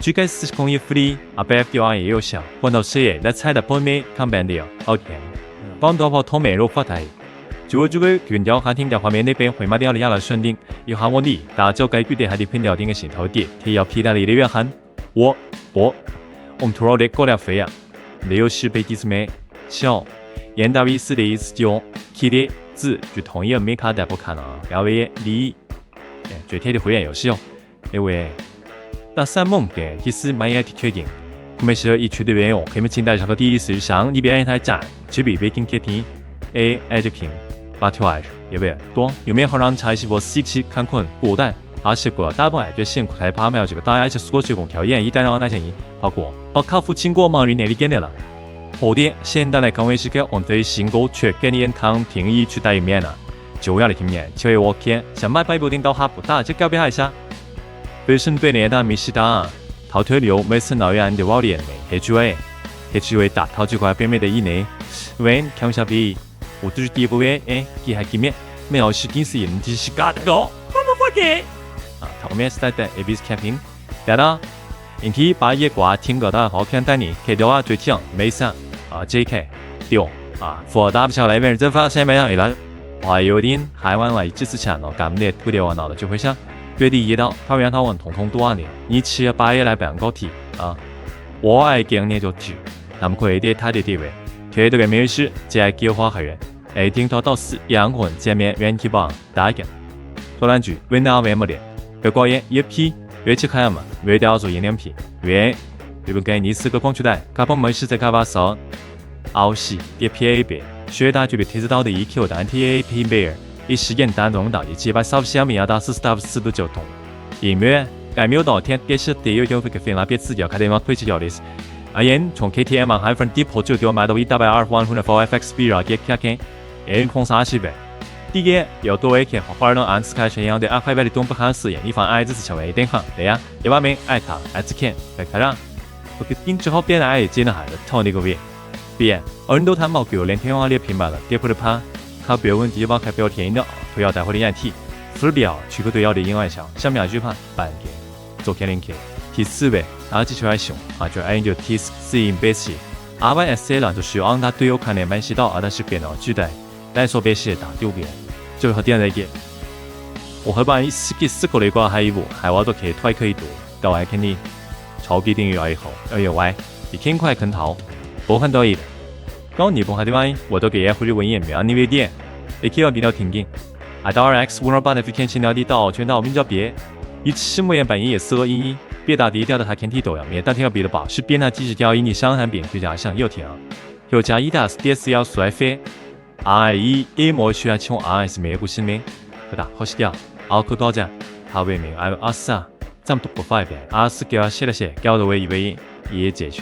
最该是工业福利，ABF也有效，换到事业来采的本美抗版的OK，帮多跑通美肉发台。就这个原调还听到画面那边会马掉的亚了选定，以下我的大家该具体还得偏调定的镜头点，提要皮带里的约翰，我们突然的过了飞啊，没有是被第四枚小，严大为是的意思就，K 的字就同意没卡带不看了，要为你，最贴的会员游戏哦，因为。但三梦嘅其實買嘢的確定，佢咪是一區的原因，佢咪清代上個第一時上呢邊一台站，這邊北京鐵天 A 就平8條愛，也不多，有沒有讓柴是我細期看困古代，而且個大部分就辛苦害怕沒有這個大愛是所需供條件一旦讓那些人包括客戶經過忙於內裏見的了，後點現代來講為是個我對新購卻跟你康平議去帶一面了，就要嚟聽面，就係我見想買百部電到下不大，就告別一下。本身对你的米西达，逃脱流每次闹人的网恋的 HGA 大逃就快变美的一年，when 强下比，我就是第一部诶，佢係見面，沒有是電視人只是假的個，我冇嘅。頭面是在的 ABC camping，但係，因為把野瓜聽過的好看，但你睇到啊最強沒上JK 掉佛打不下來，別人真發現沒有了，我有點海灣來支持強咯，咁你不掉我腦的就會想。月底一到，桃園討論統統多少年，你7月8月來辦高鐵我愛今年就去，他們可以對他的地位，推這個面試在計劃學院，聽到4兩個人見面原期榜大嘅，多兩句為哪為麼的，別過夜一批，越去看嘛，越掉做1-2批，越日本給你4個光出來，卡邦沒事在卡巴手，澳西跌 PAB， 學大就被提示到的1Q 單 TAP 貝爾。一時間單中到130小米到40度就通，因為還沒有到天，給是第一個會給分拉別自己開電話推起要的是，從 KTMina 還分低破就掉買到120-100FX 比較給看，空30倍，第一要多一件或者能按次開全樣的200倍的東北韓試驗，你放愛只是成為電行，對呀，1萬名愛他愛只看，來看讓，我給定之後變愛只能還的頭那個月，變，人都談冇給我連天王列平板了，跌破的趴。他標問題開標填的，推要帶回的眼題，指標取個對要的英外項，下面句判半件，做開連結，第4位，基礎愛熊，就按照第4因背起，RYSA 啦就是按他對有看的滿西到但是變了具體，來說背起打丟邊，最後第二個，我會把4個類掛還一步，還我都可以推可以讀，到外肯定，超必定要以後，要有外，你挺快肯逃，不很多一的。高日本海的玩意，我都給回去文言沒有你為點，你可以比較挺緊。到 RX125的飛天青鳥地道全到比較別，以此模樣版也是111，別打低調的它天體都要滅，但天要比的保是變它即使掉以你傷寒變就加上又挺，又加1-4 DS 要衰飛，1模需要從RS 沒不行咩，不打好些掉，可多隻，為名24，咱們都不發一遍，24叫寫了些，搞得我以為也解決。